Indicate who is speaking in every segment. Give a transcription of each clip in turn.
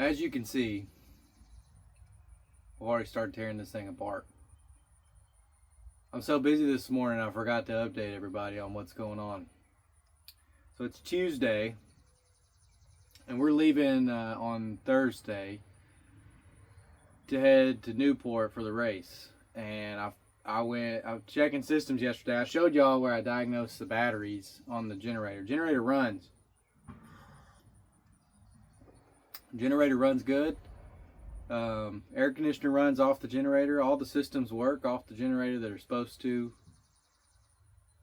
Speaker 1: as you can see, I've already started tearing this thing apart. I'm so busy this morning I forgot to update everybody on what's going on. So it's Tuesday, and we're leaving on Thursday to head to Newport for the race. And I was checking systems yesterday. I showed y'all where I diagnosed the batteries on the generator. Generator runs. Generator runs good. Air conditioner runs off the generator. All the systems work off the generator that are supposed to.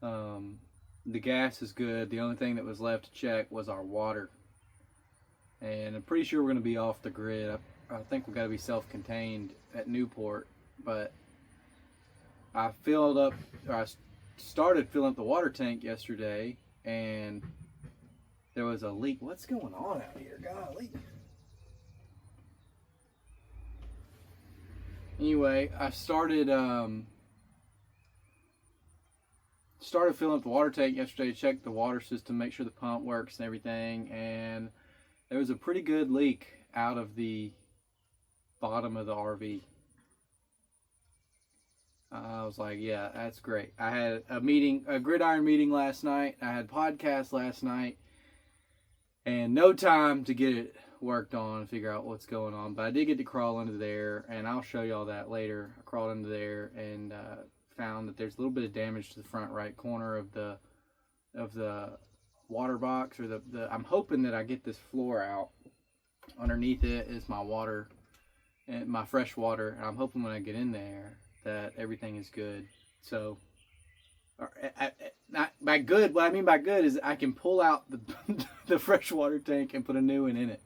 Speaker 1: The gas is good. The only thing that was left to check was our water. And I'm pretty sure we're going to be off the grid. I think we've got to be self-contained at Newport. But I started filling up the water tank yesterday, and there was a leak. What's going on out here? Golly. Anyway, I started filling up the water tank yesterday to check the water system, make sure the pump works and everything, and there was a pretty good leak out of the bottom of the RV. I was like, yeah, that's great. I had a gridiron meeting last night. I had podcast last night, and no time to get it worked on and figure out what's going on. But I did get to crawl under there, and I'll show y'all that later. I crawled under there and found that there's a little bit of damage to the front right corner of the water box, or the I'm hoping that I get this floor out. Underneath it is my water and my fresh water, and I'm hoping when I get in there that everything is good. So by good, what I mean by good is I can pull out the freshwater tank and put a new one in it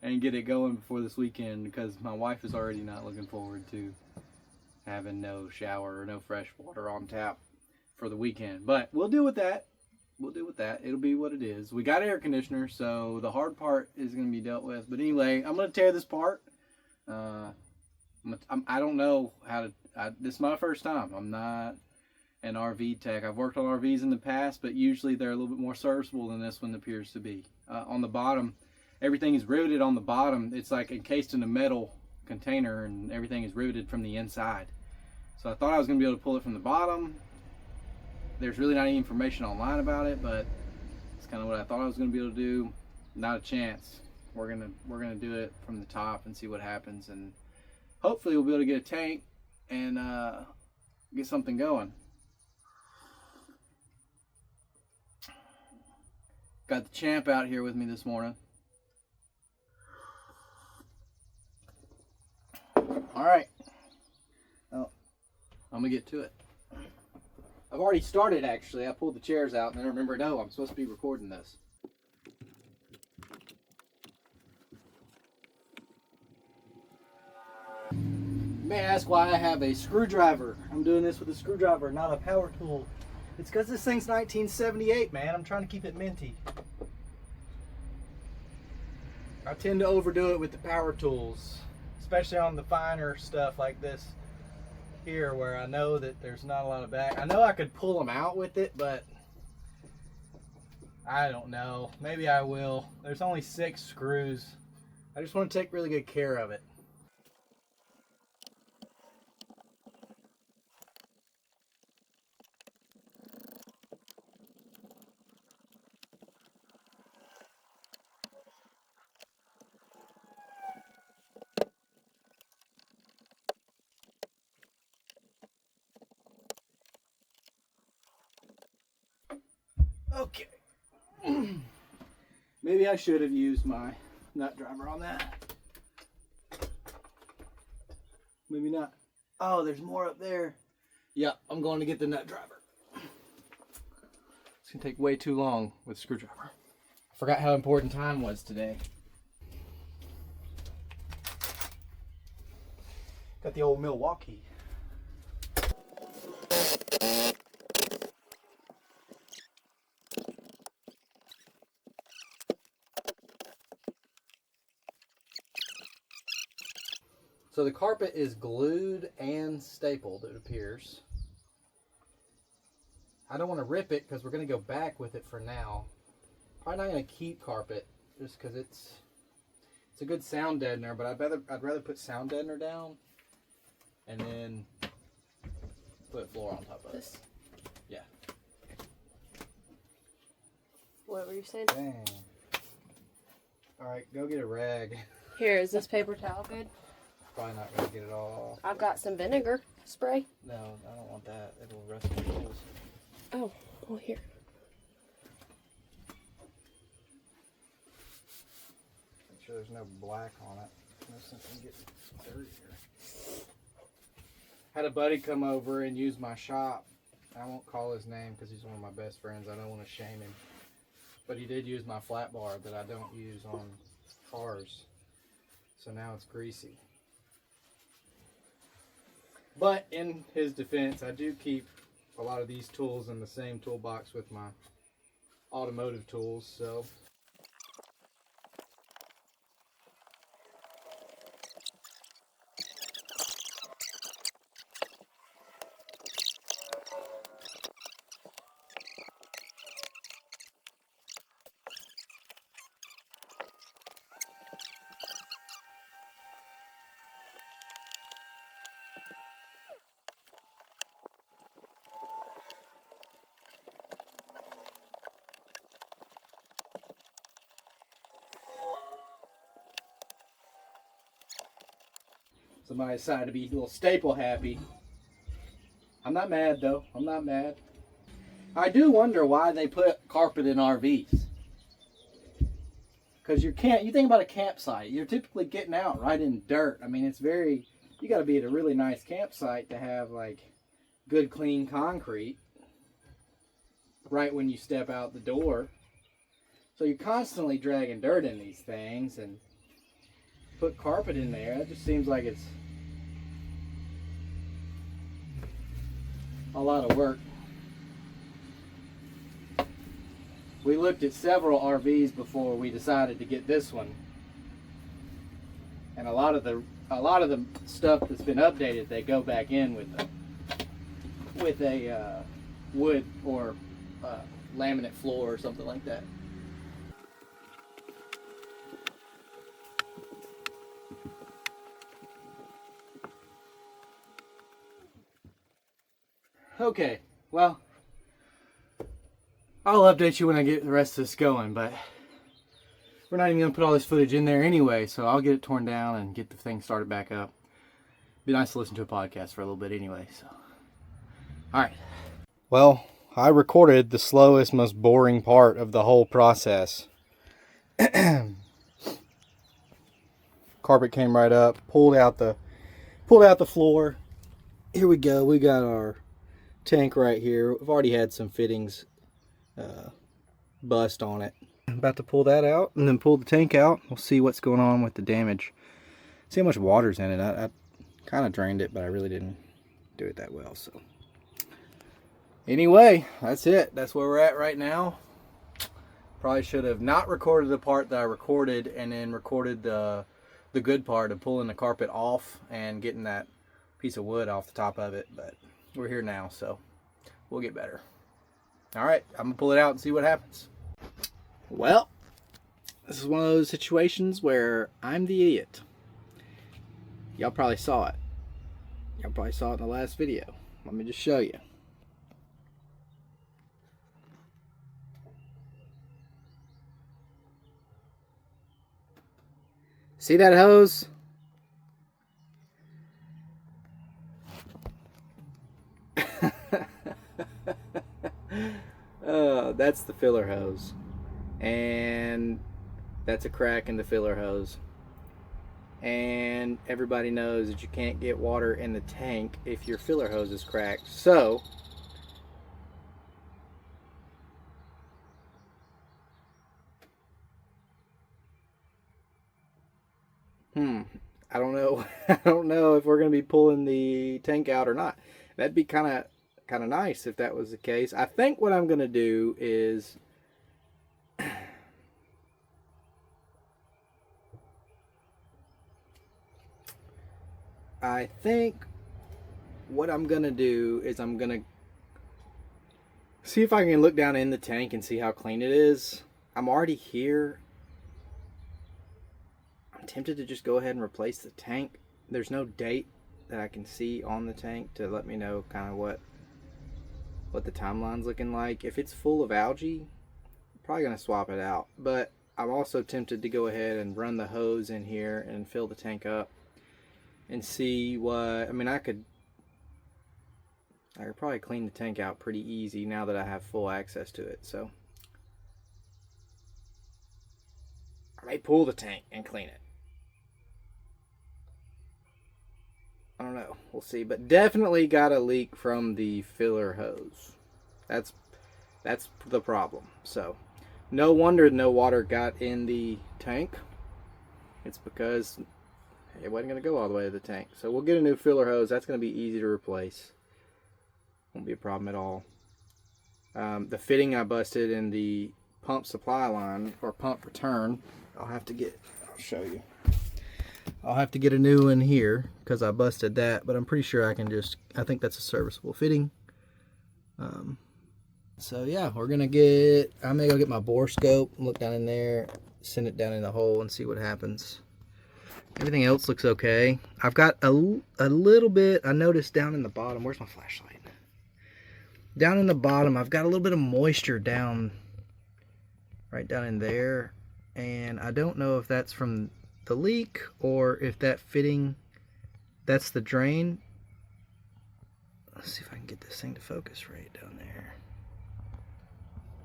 Speaker 1: and get it going before this weekend, because my wife is already not looking forward to having no shower or no fresh water on tap for the weekend. But we'll deal with that. It'll be what it is. We got air conditioner, so the hard part is going to be dealt with. But anyway, I'm going to tear this apart. I don't know how to. This is my first time. I'm not an RV tech. I've worked on RVs in the past, but usually they're a little bit more serviceable than this one appears to be. On the bottom, everything is riveted on the bottom. It's like encased in a metal container, and everything is riveted from the inside. So I thought I was going to be able to pull it from the bottom. There's really not any information online about it, but it's kind of what I thought I was going to be able to do. Not a chance. We're gonna do it from the top and see what happens, and hopefully we'll be able to get a tank and get something going. Got the champ out here with me this morning. All right. Well, I'm gonna get to it. I've already started, actually. I pulled the chairs out and then I remembered, no, I'm supposed to be recording this. You may ask why I have a screwdriver. I'm doing this with a screwdriver, not a power tool. It's because this thing's 1978, man. I'm trying to keep it minty. I tend to overdo it with the power tools, especially on the finer stuff like this here, where I know that there's not a lot of back. I know I could pull them out with it, but I don't know. Maybe I will. There's only 6 screws. I just want to take really good care of it. Okay. Maybe I should have used my nut driver on that. Maybe not. Oh, there's more up there. Yeah, I'm going to get the nut driver. It's going to take way too long with the screwdriver. I forgot how important time was today. Got the old Milwaukee. So the carpet is glued and stapled, it appears. I don't want to rip it because we're going to go back with it for now. Probably not going to keep carpet just because it's It's a good sound deadener, but I'd rather put sound deadener down and then put floor on top of it. Yeah.
Speaker 2: What were you saying?
Speaker 1: Dang. All right, go get a rag.
Speaker 2: Here, is this paper towel good?
Speaker 1: Probably not gonna get it all off.
Speaker 2: I've got some vinegar spray.
Speaker 1: No, I don't want that. It'll rust my tools.
Speaker 2: Oh, well here.
Speaker 1: Make sure there's no black on it. No sense in getting dirty here. Had a buddy come over and use my shop. I won't call his name because he's one of my best friends. I don't want to shame him. But he did use my flat bar that I don't use on cars. So now it's greasy. But in his defense, I do keep a lot of these tools in the same toolbox with my automotive tools, so. Somebody decided to be a little staple happy. I'm not mad though. I'm not mad. I do wonder why they put carpet in RVs. Because you think about a campsite, you're typically getting out right in dirt. I mean, you got to be at a really nice campsite to have like good clean concrete right when you step out the door. So you're constantly dragging dirt in these things, and put carpet in there. It just seems like it's a lot of work. We looked at several RVs before we decided to get this one, and a lot of the stuff that's been updated, they go back in with a wood or laminate floor or something like that. Okay, well, I'll update you when I get the rest of this going, but we're not even going to put all this footage in there anyway, so I'll get it torn down and get the thing started back up. Be nice to listen to a podcast for a little bit anyway, so. Alright. Well, I recorded the slowest, most boring part of the whole process. Carpet came right up, pulled out the floor. Here we go, we got our tank right here. We've already had some fittings bust on it. I'm about to pull that out and then pull the tank out. We'll see what's going on with the damage. See how much water's in it. I kind of drained it, but I really didn't do it that well. So anyway, that's it. That's where we're at right now. Probably should have not recorded the part that I recorded and then recorded the good part of pulling the carpet off and getting that piece of wood off the top of it, but we're here now, so we'll get better. All right, I'm gonna pull it out and see what happens. Well, this is one of those situations where I'm the idiot. Y'all probably saw it. Y'all probably saw it in the last video. Let me just show you. See that hose? That's the filler hose, and that's a crack in the filler hose, and everybody knows that you can't get water in the tank if your filler hose is cracked. So I don't know. I don't know if we're going to be pulling the tank out or not. That'd be kind of nice if that was the case. I think what I'm going to do is I'm going to see if I can look down in the tank and see how clean it is. I'm already here. I'm tempted to just go ahead and replace the tank. There's no date that I can see on the tank to let me know kind of what the timeline's looking like. If it's full of algae, I'm probably going to swap it out. But I'm also tempted to go ahead and run the hose in here and fill the tank up and see what, I mean, I could probably clean the tank out pretty easy now that I have full access to it. So I may pull the tank and clean it. I don't know. We'll see. But definitely got a leak from the filler hose. That's the problem. So no wonder no water got in the tank. It's because it wasn't going to go all the way to the tank. So we'll get a new filler hose. That's going to be easy to replace. Won't be a problem at all. The fitting I busted in the pump supply line, or pump return, I'll show you. I'll have to get a new one here because I busted that, but I'm pretty sure I think that's a serviceable fitting. So yeah, I may go get my bore scope, look down in there, send it down in the hole and see what happens. Everything else looks okay. I've got a little bit, I noticed down in the bottom, where's my flashlight? Down in the bottom, I've got a little bit of moisture right down in there, and I don't know if that's from the leak or if that fitting, that's the drain. Let's see if I can get this thing to focus right down there.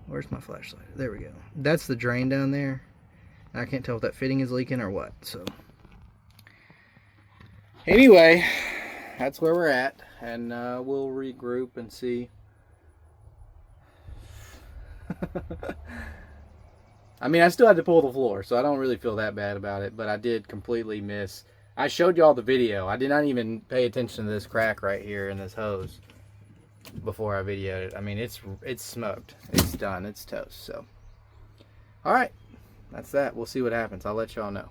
Speaker 1: Where's my flashlight? There we go. That's the drain down there. I can't tell if that fitting is leaking or what. So anyway, that's where we're at, and we'll regroup and see. I mean, I still had to pull the floor, so I don't really feel that bad about it, but I did completely miss. I showed y'all the video. I did not even pay attention to this crack right here in this hose before I videoed it. I mean, it's smoked. It's done. It's toast. So, all right. That's that. We'll see what happens. I'll let y'all know.